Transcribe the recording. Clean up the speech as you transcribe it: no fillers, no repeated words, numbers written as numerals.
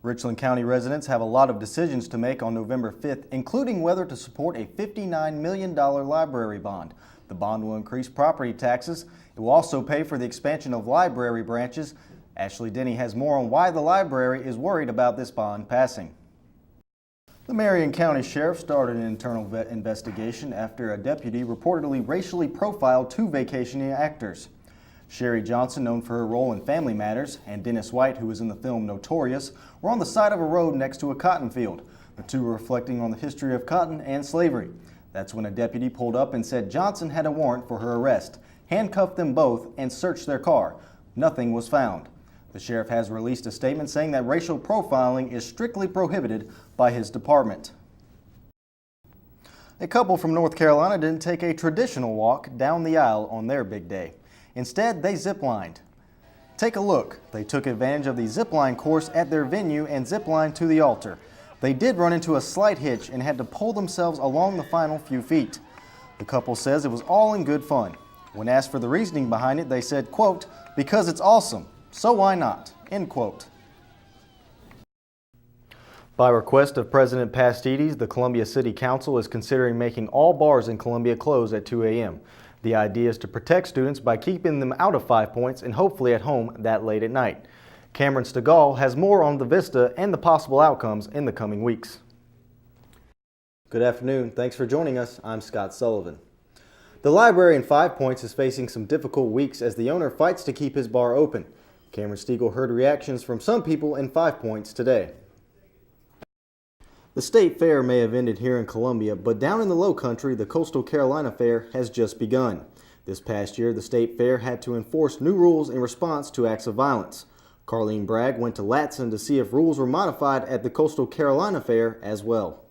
Richland County residents have a lot of decisions to make on November 5th, including whether to support a $59 million library bond. The bond will increase property taxes. It will also pay for the expansion of library branches. Ashley Denny has more on why the library is worried about this bond passing. The Marion County Sheriff started an internal investigation after a deputy reportedly racially profiled two vacationing actors. Sherry Johnson, known for her role in Family Matters, and Dennis White, who was in the film Notorious, were on the side of a road next to a cotton field. The two were reflecting on the history of cotton and slavery. That's when a deputy pulled up and said Johnson had a warrant for her arrest, handcuffed them both, and searched their car. Nothing was found. The sheriff has released a statement saying that racial profiling is strictly prohibited by his department. A couple from North Carolina didn't take a traditional walk down the aisle on their big day. Instead, they ziplined. Take a look. They took advantage of the zipline course at their venue and ziplined to the altar. They did run into a slight hitch and had to pull themselves along the final few feet. The couple says it was all in good fun. When asked for the reasoning behind it, they said, quote, "Because it's awesome, so why not?" End quote. By request of President Pastides, the Columbia City Council is considering making all bars in Columbia close at 2 a.m. The idea is to protect students by keeping them out of 5 Points and hopefully at home that late at night. Cameron Stegall has more on the vista and the possible outcomes in the coming weeks. Good afternoon. Thanks for joining us. I'm Scott Sullivan. The library in 5 Points is facing some difficult weeks as the owner fights to keep his bar open. Cameron Stegall heard reactions from some people in 5 Points today. The state fair may have ended here in Columbia, but down in the low country, the Coastal Carolina Fair has just begun. This past year, the state fair had to enforce new rules in response to acts of violence. Carlene Bragg went to Latson to see if rules were modified at the Coastal Carolina Fair as well.